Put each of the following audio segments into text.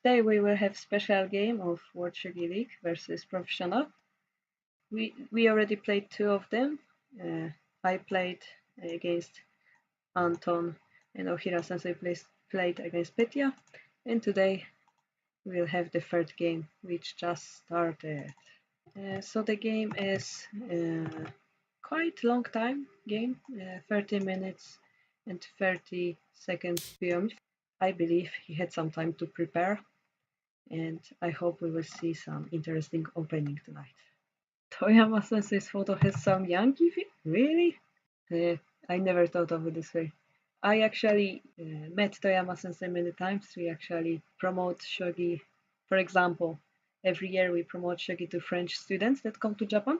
Today we will have special game of World Shogi League versus Professional. We already played two of them. I played against Anton and Ohira Sensei played against Petya. And today we'll have the third game, which just started. So the game is quite long time game, 30 minutes and 30 seconds beyond. I believe he had some time to prepare, and I hope we will see some interesting opening tonight. Toyama Sensei's photo has some Yankee feel? Really? I never thought of it this way. I actually met Toyama Sensei many times. We actually promote Shogi. For example, every year we promote Shogi to French students that come to Japan.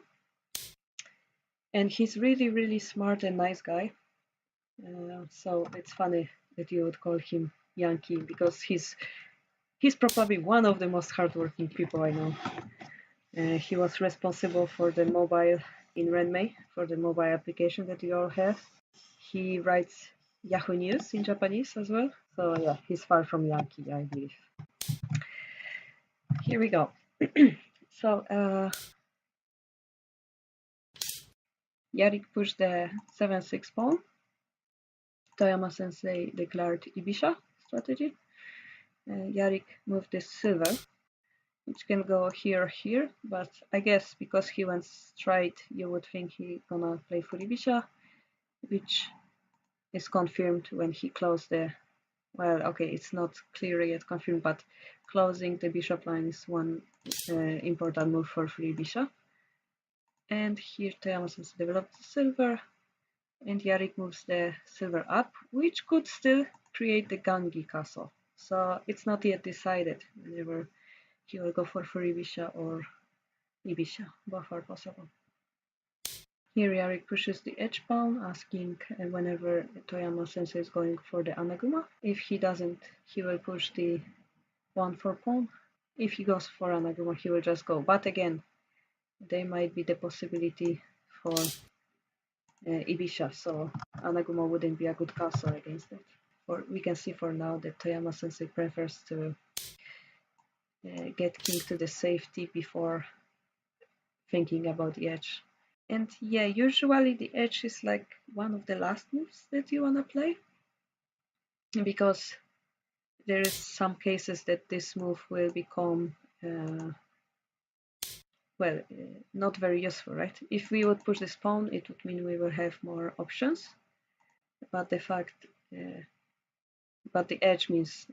And he's really, really smart and nice guy. So it's funny that you would call him Yankee because he's probably one of the most hardworking people I know. He was responsible for the mobile in Renmei, for the mobile application that you all have. He writes Yahoo News in Japanese as well. So yeah, he's far from Yankee, I believe. Here we go. So Yarik pushed the 7-6 pawn. Toyama Sensei declared Ibisha strategy. Yarik moved the silver, which can go here, here, but I guess because he went straight, you would think he gonna play Furibisha, which is confirmed when he closed the, well, okay, it's not clearly yet confirmed, but closing the bishop line is one important move for Furibisha. And here Toyama Sensei developed the silver, and Yarik moves the silver up, which could still create the Gangi castle. So it's not yet decided whenever he will go for Furibisha or Ibisha, both are possible. Here Yarik pushes the edge pawn, asking whenever Toyama Sensei is going for the Anaguma. If he doesn't, he will push the 1-4 pawn. If he goes for Anaguma, he will just go. But again, there might be the possibility for Ibisha, so Anaguma wouldn't be a good castle against it. Or we can see for now that Toyama Sensei prefers to get king to the safety before thinking about the edge. And yeah, usually the edge is like one of the last moves that you wanna play, because there is some cases that this move will become not very useful, right? If we would push this pawn, it would mean we will have more options, but the edge means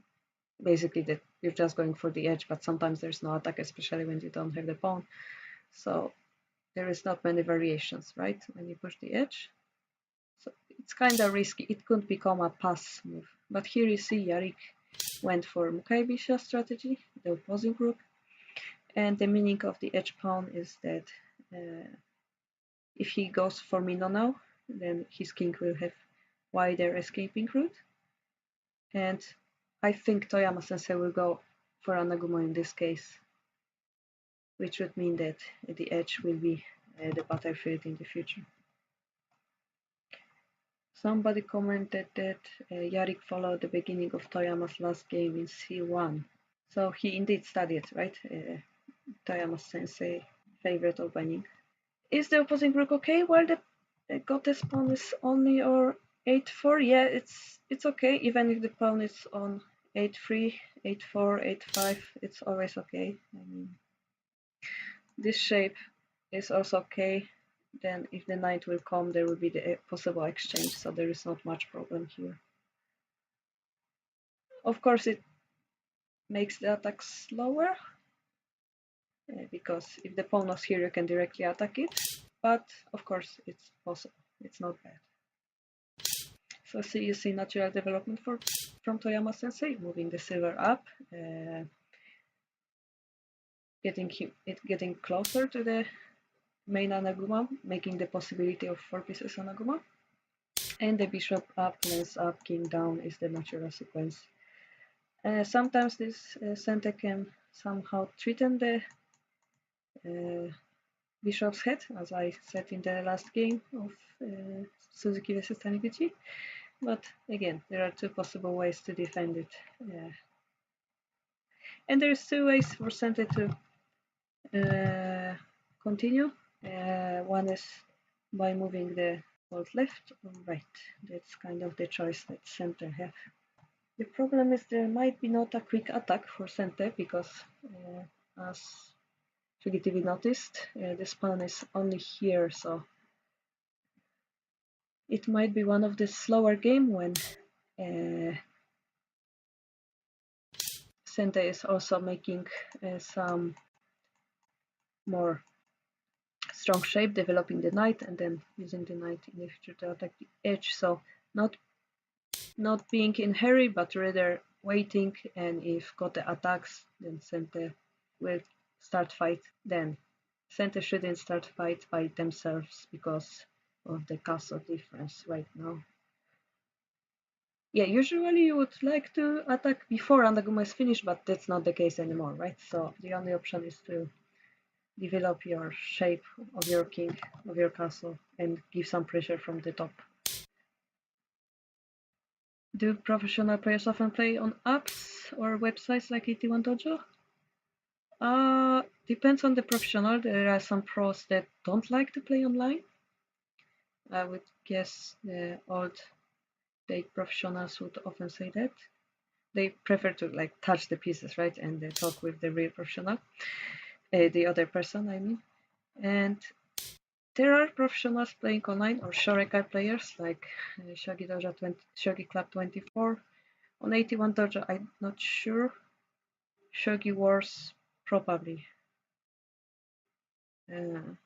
basically that you're just going for the edge, but sometimes there's no attack, especially when you don't have the pawn. So there is not many variations, right? When you push the edge. So it's kind of risky. It could become a pass move. But here you see Yarik went for Mukai Bisha strategy, the opposing group. And the meaning of the edge pawn is that if he goes for Mino now, then his king will have wider escaping route. And I think Toyama Sensei will go for Anaguma in this case, which would mean that the edge will be the battlefield in the future. Somebody commented that Yarik followed the beginning of Toyama's last game in C1. So he indeed studied, right? Toyama Sensei favorite opening. Is the opposing rook okay? Well, the goddess pawn is only or 8-4. Yeah, it's okay. Even if the pawn is on 8-3, 8-4, 8-5, it's always okay. I mean, this shape is also okay. Then if the knight will come, there will be the possible exchange, so there is not much problem here. Of course, it makes the attack slower, because if the pawn was here, you can directly attack it, but of course it's possible, it's not bad. So you see natural development from Toyama Sensei, moving the silver up, getting closer to the main Anaguma, making the possibility of 4 pieces Anaguma. And the bishop up, lance up, king down is the natural sequence. Sometimes this center can somehow threaten the bishop's head, as I said in the last game of Suzuki vs Taniguchi. But again, there are 2 possible ways to defend it. And there's two ways for center to continue. One is by moving the ball left or right. That's kind of the choice that center have. The problem is there might be not a quick attack for center because as Shogi TV noticed, the spawn is only here, so it might be one of the slower game when center is also making some more strong shape, developing the knight and then using the knight in the future to attack the edge. So not being in hurry, but rather waiting, and if Gote attacks, then center will start fight then. Center shouldn't start fight by themselves because of the castle difference right now. Yeah, usually you would like to attack before Anaguma is finished, but that's not the case anymore, right? So the only option is to develop your shape of your king, of your castle, and give some pressure from the top. Do professional players often play on apps or websites like 81 Dojo? Depends on the professional. There are some pros that don't like to play online. I would guess the old day professionals would often say that. They prefer to like touch the pieces, right, and they talk with the real professional, the other person, I mean. And there are professionals playing online or Shorekai players like Shogi Dojo 20, Shogi Club 24. On 81 Dojo, I'm not sure. Shogi Wars, probably.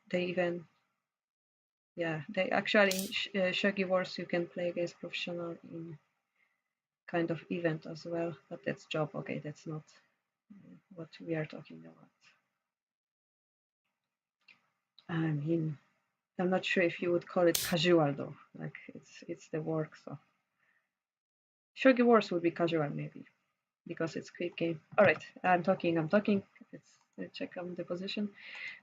They even, yeah, they actually in Shogi Wars you can play against professional in kind of event as well, but that's job. Okay, that's not what we are talking about. I mean, I'm not sure if you would call it casual though. Like it's the work. So Shogi Wars would be casual maybe because it's quick game. All right, I'm talking. Let's check on the position.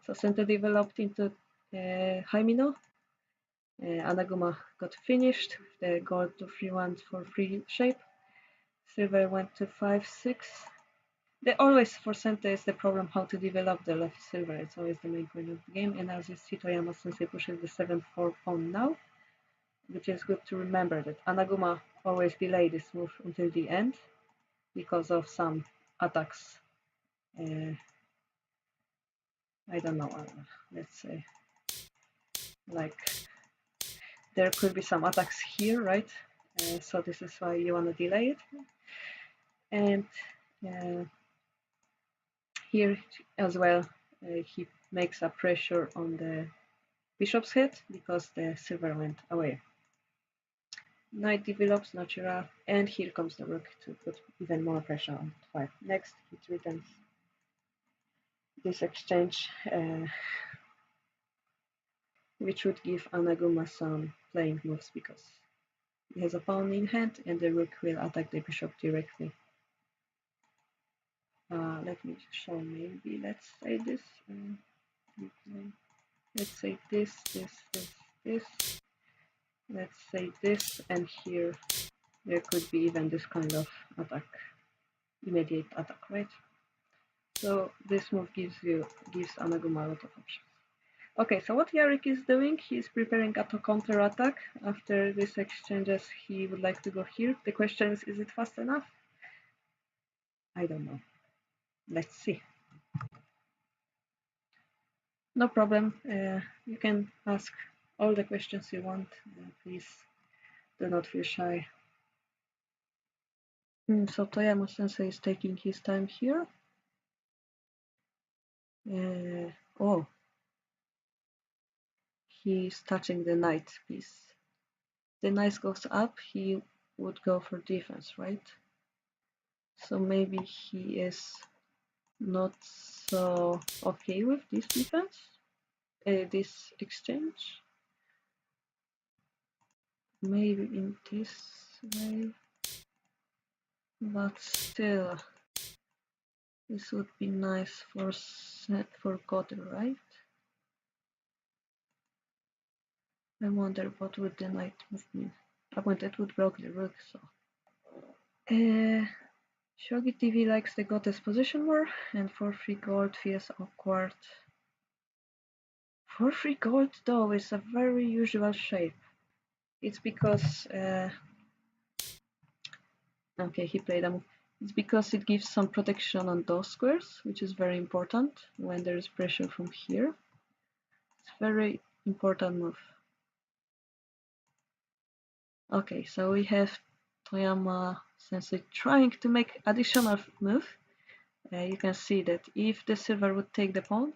So center developed into Haimino. Anaguma got finished. The gold to 3-1 for free shape. Silver went to 5-6. They always for center is the problem how to develop the left silver. It's always the main point of the game. And as you see, Toyama sensei pushes the 7-4 pawn now, which is good to remember that Anaguma always delay this move until the end because of some attacks. I don't know. Let's say like there could be some attacks here, right? So this is why you want to delay it. And here as well, he makes a pressure on the bishop's head because the silver went away. Knight develops natural, and here comes the rook to put even more pressure on 5. Next, he threatens this exchange, which would give Anaguma some playing moves because he has a pawn in hand and the rook will attack the bishop directly. Let me show maybe, let's say this. Let's say this. Let's say this, and here there could be even this kind of attack, immediate attack, right? So this move gives Anaguma a lot of options. Okay, so what Yarik is doing, he's preparing a counter attack. After this exchanges, he would like to go here. The question is it fast enough? I don't know. Let's see. No problem. You can ask all the questions you want. Please do not feel shy. So Toyama sensei is taking his time here. Oh, he's touching the knight piece. The knight goes up, he would go for defense, right? So maybe he is not so okay with this defense, this exchange. Maybe in this way, but still, this would be nice for Gote, right? I wonder what would the knight move mean. I mean, that would block the rook, so. Shogi TV likes the goddess position more, and for free gold feels awkward. For free gold though is a very usual shape. It's because okay, he played a move. It's because it gives some protection on those squares, which is very important when there is pressure from here. It's a very important move. Okay, so we have Toyama Sensei trying to make additional move. You can see that if the silver would take the pawn,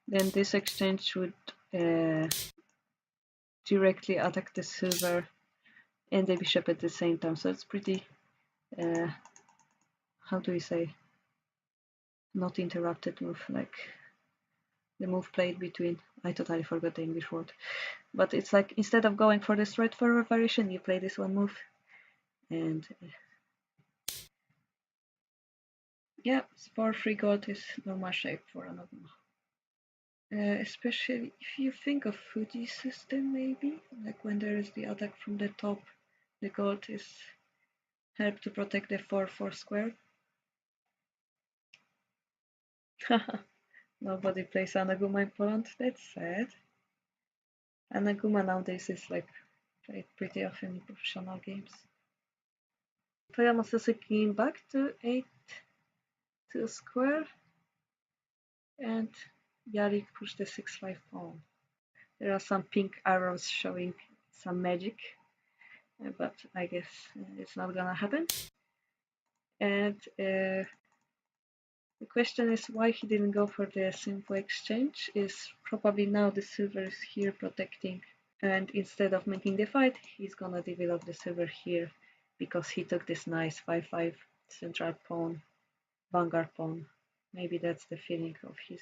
then this exchange would directly attack the silver and the bishop at the same time. So it's pretty, how do we say, not interrupted move, like the move played between, I totally forgot the English word, but it's like instead of going for the straightforward variation, you play this one move, and yeah, for free gold is normal shape for Anaguma. Especially if you think of Fuji system, maybe like when there is the attack from the top, the gold is help to protect the 4-4 square. Nobody plays Anaguma in Poland. That's sad. Anaguma nowadays is like played pretty often in professional games. Toyama Sensei came back to 8-2 square, and Yarik pushed the 6-5 pawn. There are some pink arrows showing some magic, but I guess it's not gonna happen. And the question is why he didn't go for the simple exchange. Is probably now the silver is here protecting, and instead of making the fight, he's gonna develop the silver here because he took this nice 5-5 central pawn, vanguard pawn. Maybe that's the feeling of his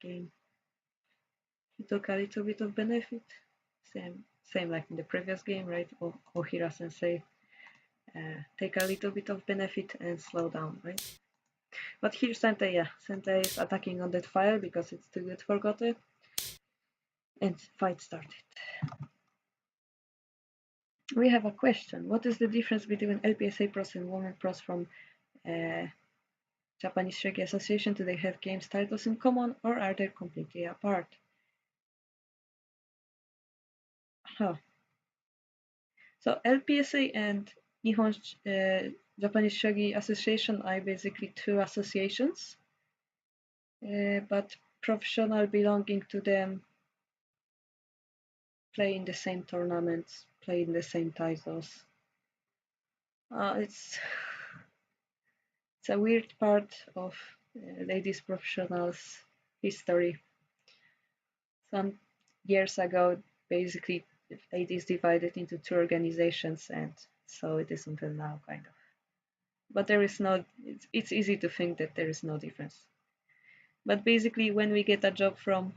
game. He took a little bit of benefit, same like in the previous game, right? Ohira Sensei, take a little bit of benefit and slow down, right? But here Sentei, yeah, Sentei is attacking on that file because it's too good for Gote, and fight started. We have a question. What is the difference between LPSA pros and women pros from Japanese Shogi Association? Do they have games titles in common or are they completely apart? Huh. So LPSA and Nihon Japanese Shogi Association are basically two associations, but professional belonging to them play in the same tournaments, play in the same titles. It's a weird part of ladies professionals history. Some years ago, basically, ladies divided into two organizations, and so it is until now, kind of. But there is no. It's easy to think that there is no difference. But basically, when we get a job from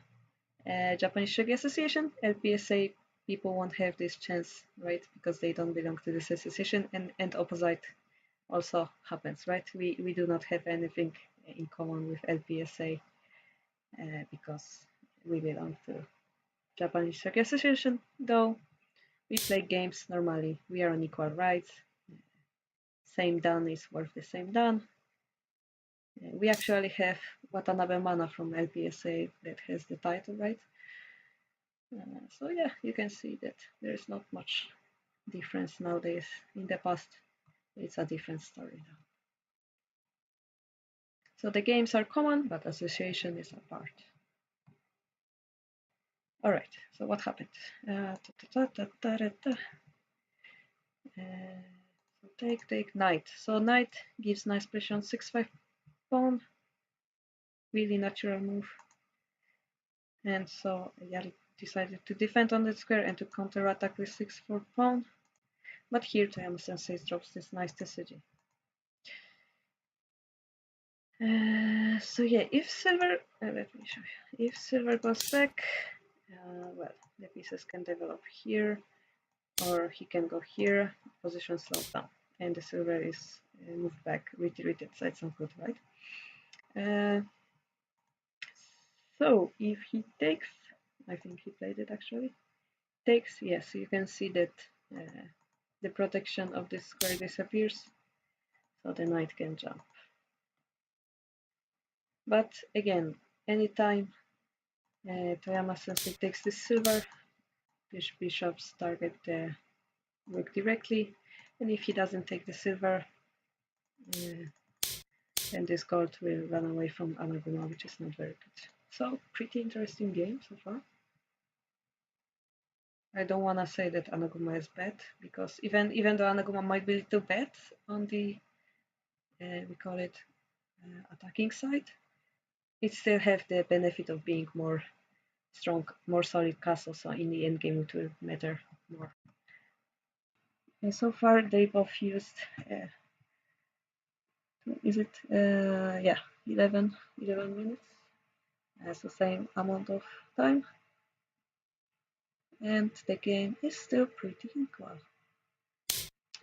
Japanese Shogi Association, LPSA people won't have this chance, right? Because they don't belong to this association, and opposite also happens, right? We do not have anything in common with LPSA because we belong to Japanese Shogi Association, though we play games normally. We are on equal rights. Same dan is worth the same dan. We actually have Watanabe Mana from LPSA that has the title, right? So yeah, you can see that there is not much difference nowadays. In the past, it's a different story now. So the games are common, but association is apart. All right, so what happened? So take knight. So knight gives nice pressure on 6-5 pawn. Really natural move. And so Yarik decided to defend on that square and to counter-attack with 6-4 pawn. But here Toyama Sensei drops this nice decision. So yeah, if silver, let me show you. If silver goes back, well, the pieces can develop here, or he can go here, position slows down, and the silver is moved back, retreated, so it's not good, right? So if he takes, I think he played it actually, takes, yes, you can see that the protection of this square disappears. so the knight can jump. But again, anytime Toyama sensei takes the silver, the bishops target the rook directly, and if he doesn't take the silver, then this gold will run away from Anaguma, which is not very good. So pretty interesting game so far. I don't want to say that Anaguma is bad, because even though Anaguma might be a little bad on the we call it attacking side, it still have the benefit of being more strong, more solid castle, so in the end game it will matter more. And so far they both used is it yeah 11 minutes, as the same amount of time, and the game is still pretty equal.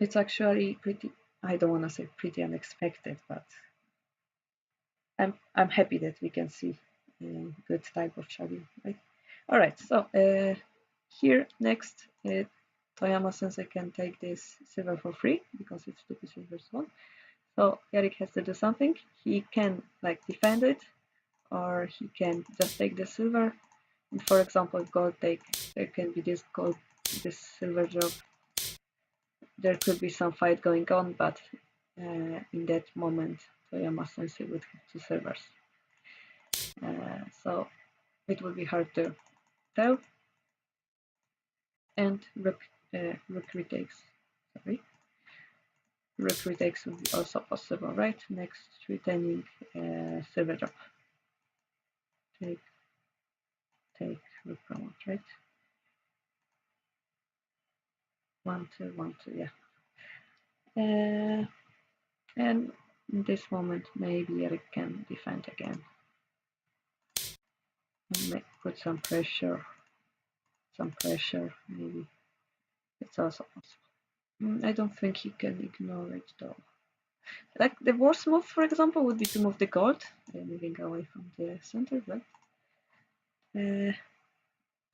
It's actually pretty, I don't want to say pretty unexpected, but I'm happy that we can see a good type of shogi, right? All right, so here next Toyama sensei can take this silver for free because it's 2 silver one. So Yarik has to do something. He can like defend it, or he can just take the silver. And for example, gold take, there can be this gold, this silver drop. There could be some fight going on, but in that moment, Toyama sensei would have 2 silvers. So it would be hard to tell. And rook retakes. Sorry. Rook retakes would be also possible, right? Next, retaining silver drop. Take rook promote, right? 1 2 1 2, yeah. And in this moment, maybe Yarik can defend again and put some pressure. Maybe it's also possible. I don't think he can ignore it though. Like the worst move, for example, would be to move the gold, moving away from the center, right?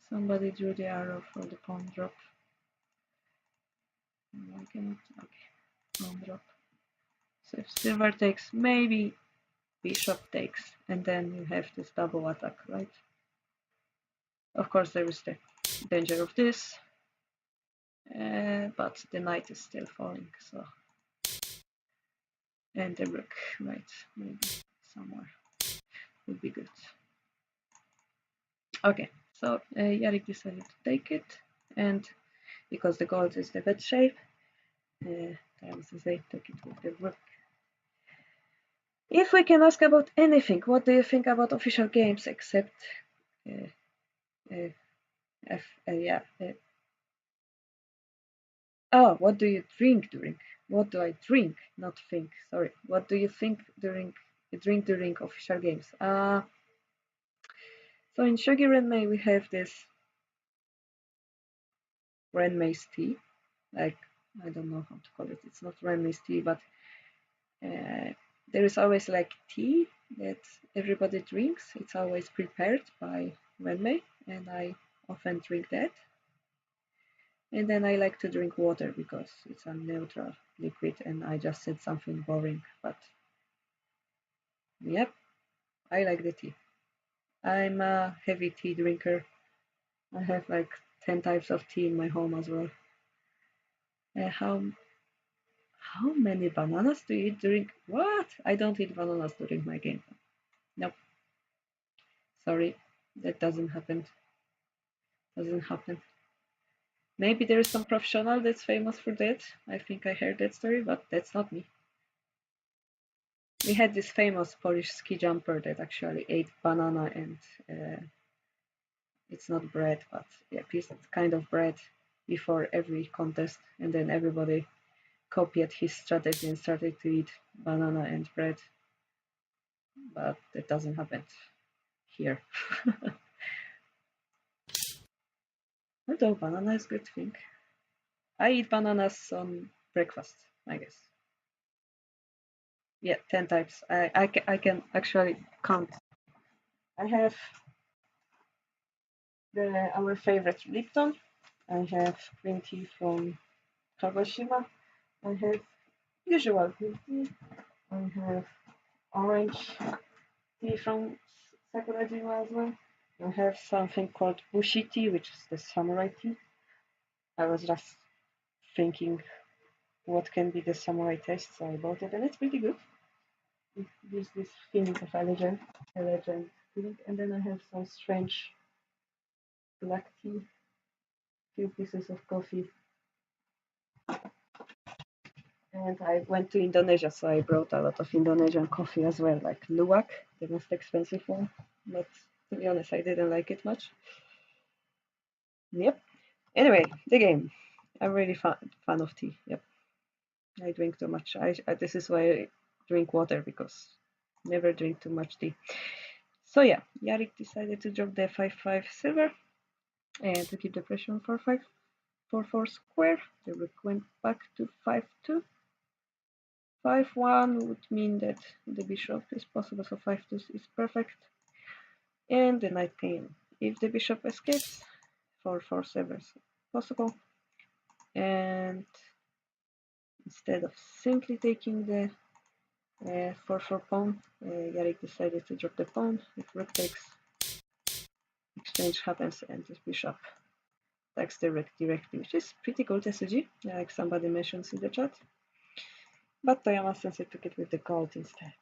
Somebody drew the arrow for the pawn drop. I cannot. Okay, pawn drop. So if silver takes, maybe bishop takes, and then you have this double attack, right? Of course, there is the danger of this, but the knight is still falling, so. And the rook, right? Maybe somewhere would be good. Okay, so Yarik decided to take it, and because the gold is the bad shape, they take it with the rook. If we can ask about anything, what do you think about official games except what do you drink during? What do I drink? Not think. Sorry. What do you think drink during official games? So in Shogi Renmei we have this Renmei's tea. Like, I don't know how to call it. It's not Renmei's tea, but there is always like tea that everybody drinks. It's always prepared by Renmei, and I often drink that. And then I like to drink water because it's a neutral liquid, and I just said something boring, but yep, I like the tea. I'm a heavy tea drinker. I have like 10 types of tea in my home as well. How many bananas do you eat during? What? I don't eat bananas during my game. Nope. Sorry, that doesn't happen. Maybe there is some professional that's famous for that. I think I heard that story, but that's not me. We had this famous Polish ski jumper that actually ate banana, and it's not bread, but yeah, piece kind of bread before every contest, and then everybody copied his strategy and started to eat banana and bread. But that doesn't happen here. Although banana is a good thing. I eat bananas on breakfast, I guess. Yeah, 10 types. I can actually count. I have our favorite Lipton. I have green tea from Kagoshima. I have usual green tea. I have orange tea from Sakurajima as well. I have something called Bushi tea, which is the samurai tea. I was just thinking what can be the samurai taste, so I bought it, and it's pretty good. It gives this feeling of a legend feeling. And then I have some strange black tea, few pieces of coffee, and I went to Indonesia, so I brought a lot of Indonesian coffee as well, like luwak, the most expensive one. But to be honest, I didn't like it much. Yep. Anyway, the game. I'm really fan of tea. Yep. I drink too much. This is why I drink water, because never drink too much tea. So yeah, Yarik decided to drop the 5-5 silver and to keep the pressure on 4-5. 4-4 square. The rook went back to 5-2. 5-1 would mean that the bishop is possible, so 5-2 is perfect. And the knight came. If the bishop escapes, 4-4 is possible. And instead of simply taking the 4-4 pawn, Yarik decided to drop the pawn. If rook takes, exchange happens, and the bishop attacks the rook directly, which is pretty cool strategy, like somebody mentions in the chat. But Toyama Sensei took it with the gold instead.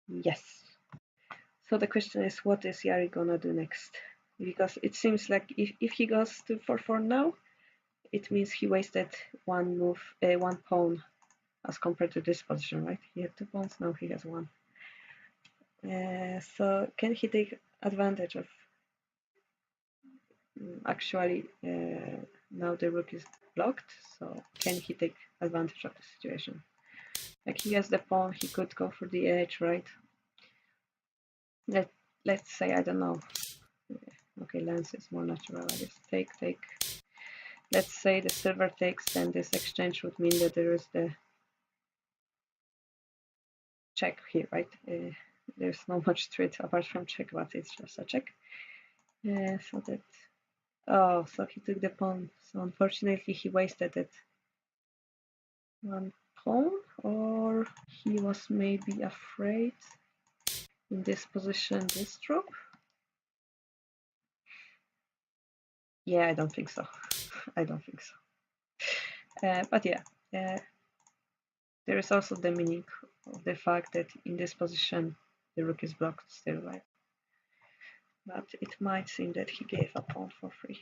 Yes. So the question is, what is Yari gonna do next? Because it seems like if he goes to 4-4 now, it means he wasted one move, one pawn as compared to this position, right? He had 2 pawns, now he has 1. So can he take advantage of actually now the rook is blocked, so can he take advantage of the situation? Like he has the pawn, he could go for the edge, right? Let's say, I don't know. Okay, lance is more natural, I guess. Take. Let's say the silver takes, then this exchange would mean that there is the check here, right? There's not much to it apart from check, but it's just a check. So that, oh, so he took the pawn. So unfortunately he wasted it. One pawn, or he was maybe afraid in this position, this drop. Yeah, I don't think so. I don't think so. But yeah, there is also the meaning of the fact that in this position the rook is blocked still, right? But it might seem that he gave a pawn for free.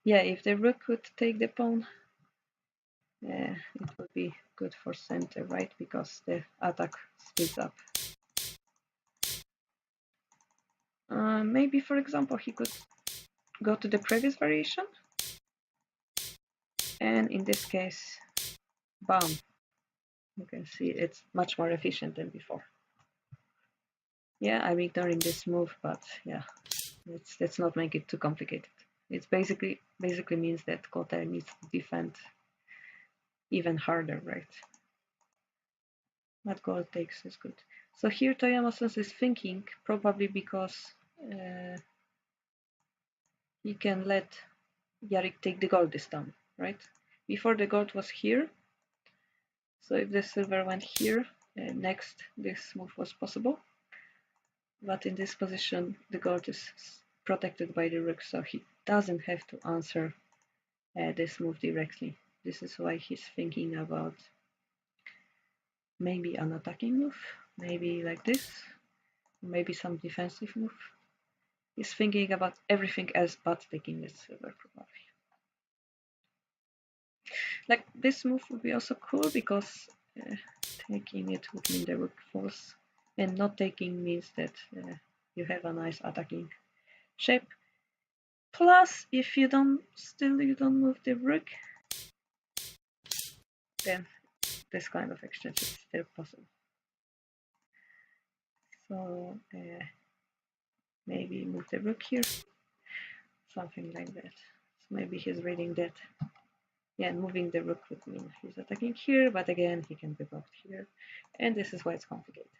Yeah, if the rook could take the pawn, it would be good for center, right? Because the attack speeds up. Maybe, for example, he could go to the previous variation, and in this case, bam, you can see it's much more efficient than before. Yeah, I'm ignoring this move, but yeah, let's not make it too complicated. It's basically means that Kota needs to defend even harder, right? But gold takes is good. So here Toyama-san is thinking, probably because he can let Yarik take the gold this time, right? Before the gold was here, so if the silver went here, next this move was possible. But in this position, the gold is protected by the rook, so he doesn't have to answer this move directly. This is why he's thinking about maybe an attacking move, maybe like this, maybe some defensive move. He's thinking about everything else but taking the silver, probably. Like this move would be also cool because taking it would mean the rook falls, and not taking means that you have a nice attacking shape. Plus, if you don't move the rook, then this kind of exchange is still possible. So maybe move the rook here, something like that. So maybe he's reading that. Yeah, moving the rook would mean he's attacking here, but again he can be blocked here, and this is why it's complicated.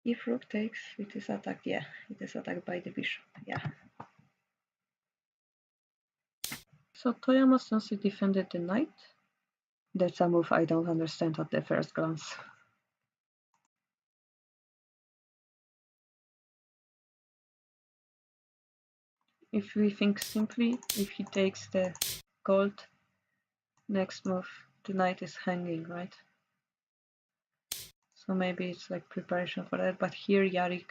If rook takes, it is attacked. Yeah, it is attacked by the bishop. Yeah. So Toyama Sensei defended the knight. That's a move I don't understand at the first glance. If we think simply, if he takes the gold, next move, the knight is hanging, right? So maybe it's like preparation for that, but here Yarik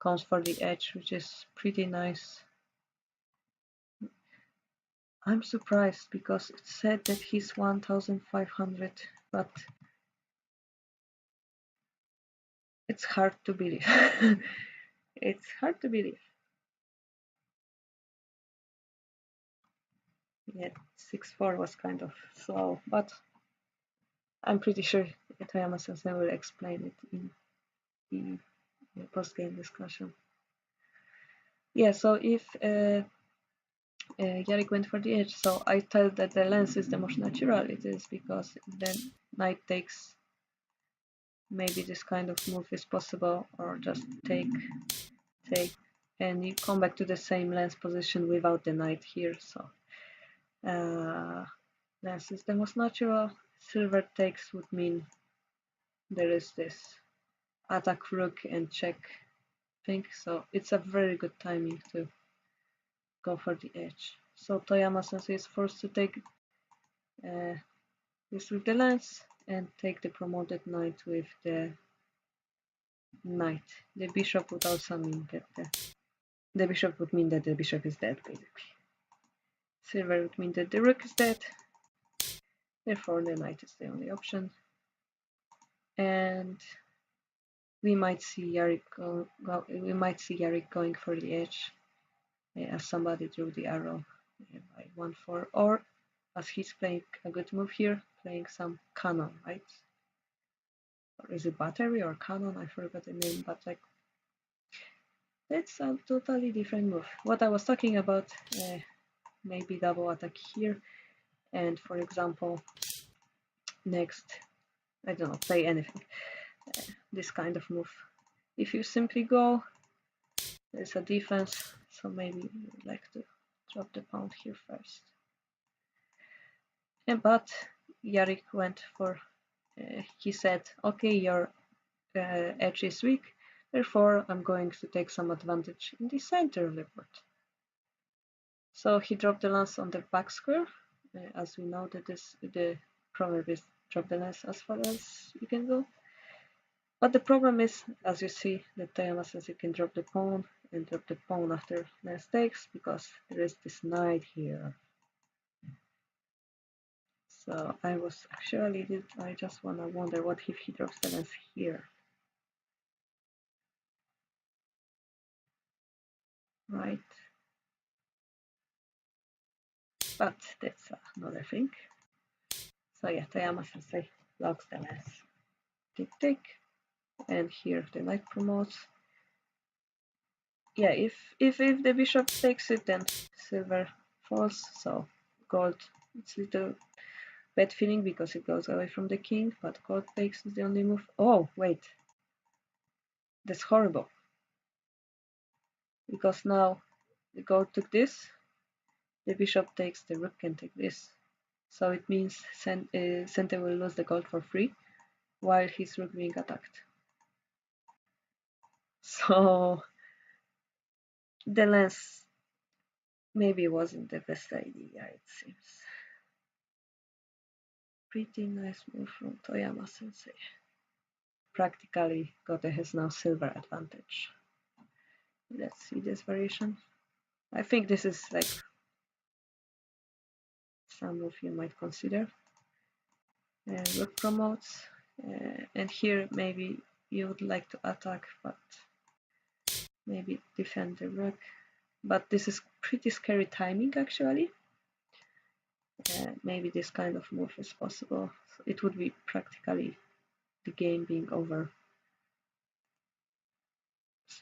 comes for the edge, which is pretty nice. I'm surprised because it said that he's 1500, but it's hard to believe. It's hard to believe. Yeah, 6-4 was kind of slow, but I'm pretty sure Toyama Sensei will explain it in the post-game discussion. Yeah, so if Yarik went for the edge, so I tell that the lens is the most natural. It is because then knight takes, maybe this kind of move is possible, or just take, and you come back to the same lens position without the knight here. So lens is the most natural. Silver takes would mean there is this attack rook and check thing, so it's a very good timing to go for the edge. So Toyama Sensei is forced to take this with the lens and take the promoted knight with the knight. The bishop would also mean that the bishop would mean that the bishop is dead, basically. Silver would mean that the rook is dead, therefore the knight is the only option. And we might see Yarik going for the edge, as somebody drew the arrow by 1-4, or as he's playing a good move here, playing some cannon, right? Or is it battery or cannon? I forgot the name, but like that's a totally different move. What I was talking about, maybe double attack here, and for example, next, I don't know, play anything. This kind of move. If you simply go, there's a defense, so maybe you'd like to drop the pawn here first. But Yarik went for, he said, okay, your edge is weak, therefore I'm going to take some advantage in the center of the board. So he dropped the lance on the back square, as we know that the proverb is drop the lance as far as you can go. But the problem is, as you see, that Toyama says you can drop the pawn and drop the pawn after lance takes, because there is this knight here. So I just wanna wonder what if he drops the lance here. Right? But that's another thing. So yeah, Toyama Sensei blocks the lance. Tick tick. And here the knight promotes. Yeah, if the bishop takes it, then silver falls. So gold, it's a little bad feeling because it goes away from the king, but gold takes is the only move. Oh, wait. That's horrible. Because now the gold took this, the bishop takes, the rook can take this. So it means Sente will lose the gold for free while his rook being attacked. So the lance maybe wasn't the best idea, it seems. Pretty nice move from Toyama Sensei. Practically Gote has now silver advantage. Let's see this variation. I think this is like some move you might consider. Rook promotes, and here maybe you would like to attack, but maybe defend the rook. But this is pretty scary timing actually. Maybe this kind of move is possible. So it would be practically the game being over.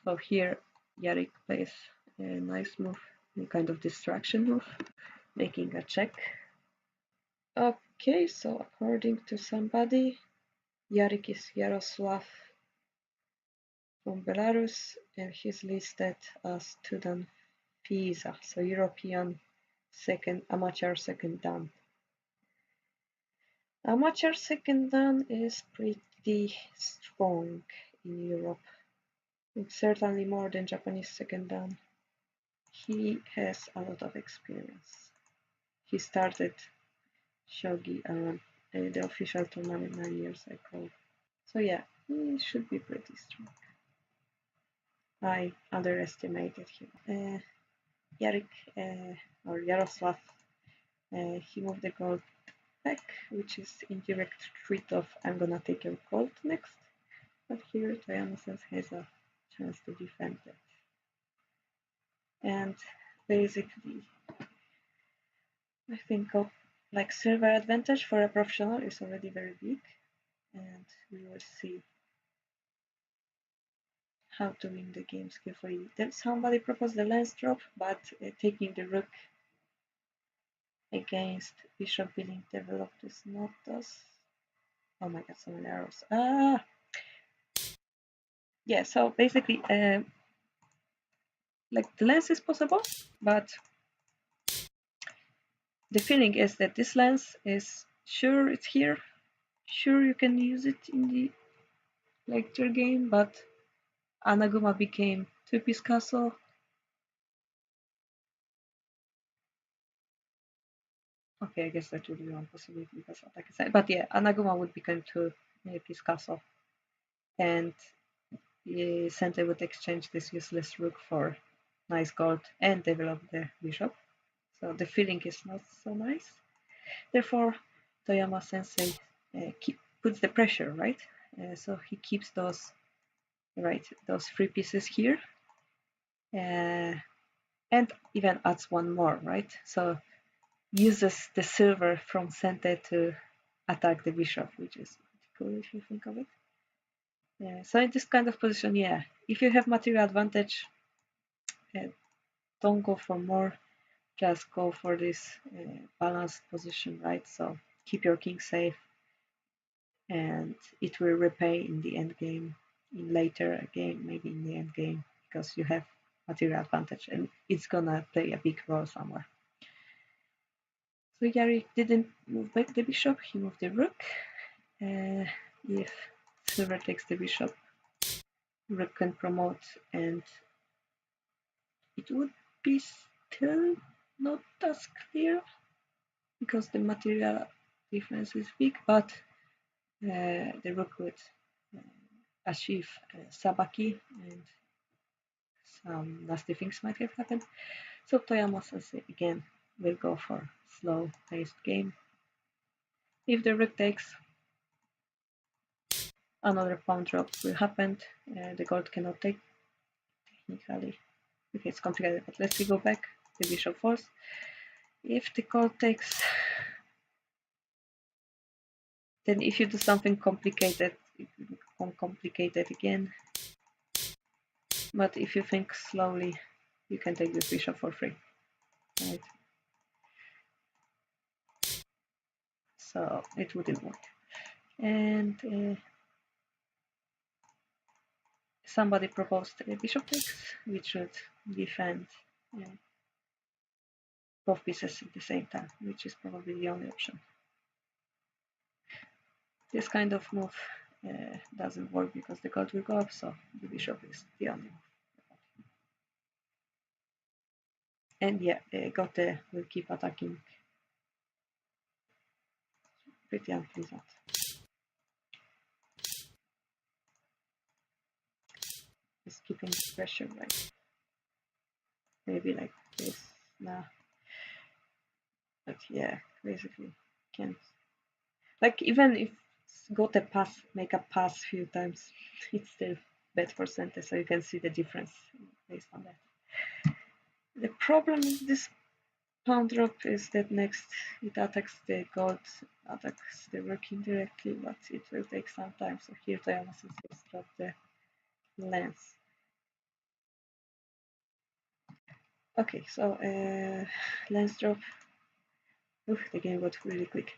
So here Yarik plays a nice move, a kind of distraction move, making a check. Okay, so according to somebody, Yarik is Yaroslav from Belarus, and he's listed as student visa, so European second amateur second dan. Amateur second dan is pretty strong in Europe. It's certainly more than Japanese second dan. He has a lot of experience. He started Shogi around the official tournament 9 years ago. So yeah, he should be pretty strong. I underestimated him. Yarik or Yaroslav, he moved the gold back, which is indirect threat of I'm gonna take your gold next. But here Toyama has a chance to defend it. And basically, I think like server advantage for a professional is already very big, and we will see how to win the game skillfully. Then somebody proposed the lance drop, but taking the rook against bishop being developed is not us. Oh my god, so many arrows. Ah! Yeah, so basically, like the lance is possible, but the feeling is that this lance is sure it's here, sure you can use it in the lecture game, but Anaguma became two-piece castle. Okay, I guess that would be one possibility because attack is. But yeah, Anaguma would become two-piece castle, and the center would exchange this useless rook for nice gold and develop the bishop. So the feeling is not so nice. Therefore, Toyama Sensei puts the pressure, right? So he keeps those three pieces here, and even adds one more, right? So uses the silver from center to attack the bishop, which is pretty cool if you think of it. So in this kind of position, yeah, if you have material advantage, don't go for more, just go for this balanced position, right? So keep your king safe, and it will repay in the end game, in later game, maybe in the end game, because you have material advantage, and it's gonna play a big role somewhere. So Yarik didn't move back the bishop, he moved the rook. If silver takes the bishop, rook can promote, and it would be still not as clear because the material difference is big, but the rook would achieve sabaki, and some nasty things might have happened. So Toyama Sensei again will go for slow paced game. If the rook takes, another pawn drop will happen. The gold cannot take technically. Okay, it's complicated, but let's go back. The bishop falls. If the gold takes, then if you do something complicated, it will become complicated again. But if you think slowly, you can take this bishop for free, right? So it wouldn't work. And somebody proposed bishop takes, which would defend both pieces at the same time, which is probably the only option. This kind of move doesn't work because the gold will go up, so the bishop is the only move. And yeah, Gote will keep attacking. Pretty unpleasant. Just keeping the pressure, right? Maybe like this. Nah. But yeah, basically can't. Like even if Gote make a pass few times, it's still bad for center, so you can see the difference based on that. The problem with this pawn drop is that next it attacks the gold, attacks the rook indirectly, but it will take some time. So here Toyama Sensei dropped the lance. Okay, so lance drop. Oof, the game got really quick.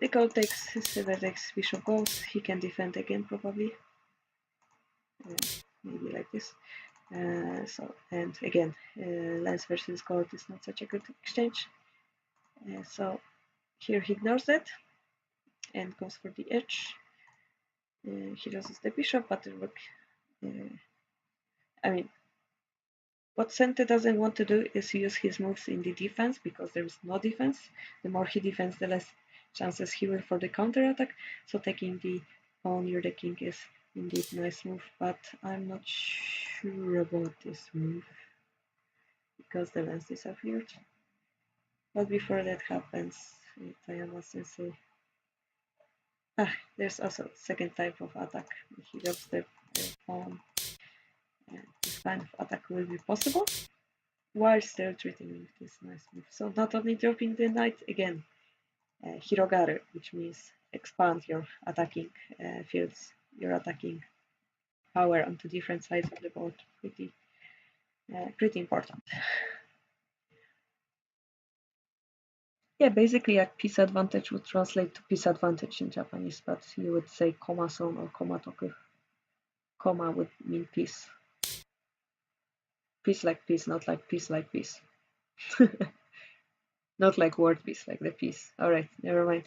The gold takes, silver takes, bishop goes. He can defend again probably. maybe like this. So, and again, lance versus gold is not such a good exchange. So here he ignores that and goes for the edge. He loses the bishop, but the rook. I mean, what Sente doesn't want to do is use his moves in the defense because there is no defense. The more he defends, the less chances he will for the counter attack. So taking the pawn near the king is indeed a nice move, but I'm not sure about this move because the lance disappeared. But before that happens, Toyama sensei. There's also second type of attack. He drops the pawn. This kind of attack will be possible while still treating this nice move. So not only dropping the knight again, Hirogaru, which means expand your attacking fields, your attacking power onto different sides of the board. Pretty important. Yeah, basically a piece advantage would translate to piece advantage in Japanese, but you would say koma-son or koma-toku. Koma would mean piece. Piece like piece, not like piece like piece. Not like word piece, like the piece. Alright, never mind.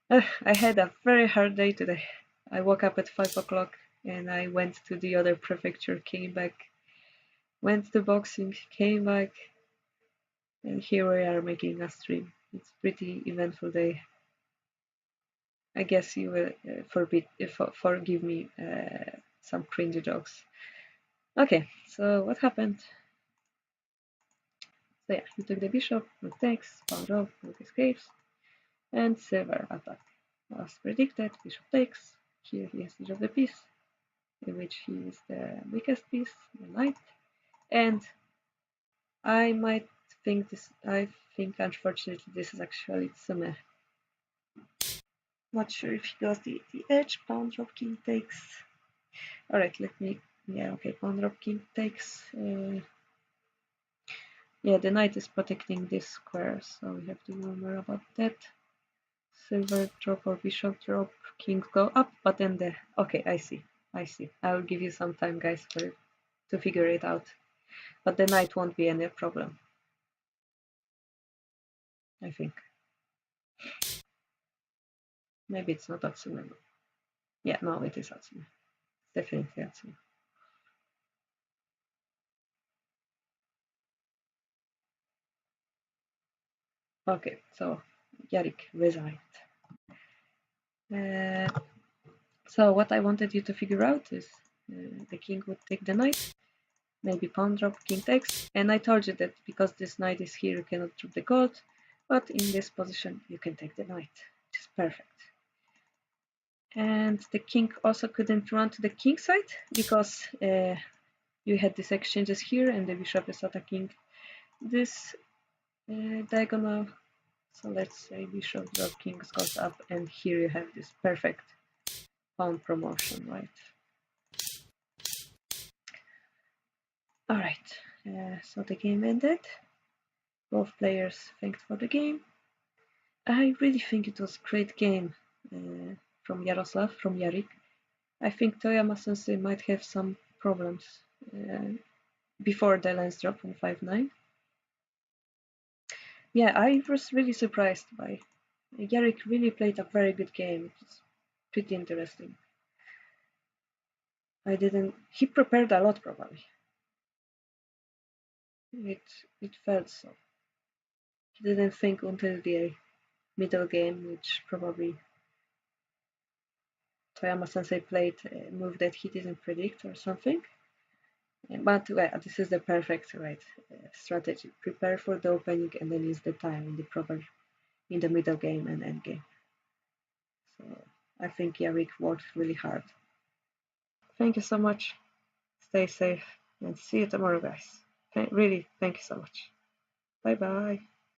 I had a very hard day today. I woke up at 5 o'clock and I went to the other prefecture, came back, went to boxing, came back, and here we are making a stream. It's pretty eventful day. I guess you will forgive me some cringy jokes. Okay, so what happened? So yeah, he took the bishop, rook takes, pawn rook, rook escapes, and silver attack. As predicted, bishop takes. Here he has to drop the piece, in which he is the weakest piece, the knight. And I might think this. I think unfortunately this is actually Tsume. Not sure if he goes the edge. Pawn drop king takes. All right, let me. Yeah, okay. Pawn drop king takes. Yeah, the knight is protecting this square, so we have to remember about that. Silver drop or bishop drop, king go up, but then the. Okay, I see. I will give you some time, guys, to figure it out. But the knight won't be any problem, I think. Maybe it's not Atsume. Yeah, no, it is Atsume. Definitely Atsume. Okay, so Yarik resigned. So what I wanted you to figure out is the king would take the knight, maybe pawn drop, king takes, and I told you that because this knight is here, you cannot drop the gold, but in this position, you can take the knight, which is perfect. And the king also couldn't run to the king side because you had these exchanges here and the bishop is attacking this diagonal. So let's say bishop drop king goes up and here you have this perfect pawn promotion, right? Alright, so the game ended. Both players thanked for the game. I really think it was a great game from Yarik. I think Toyama sensei might have some problems before the lance drop on 5-9. Yeah, I was really surprised by Yarik really played a very good game. It's pretty interesting. He prepared a lot probably. It felt so. He didn't think until the middle game, which probably Toyama sensei played a move that he didn't predict or something. But this is the perfect strategy. Prepare for the opening and then use the time in the middle game and end game. So I think Yarik worked really hard. Thank you so much. Stay safe and see you tomorrow, guys. Really, thank you so much. Bye bye.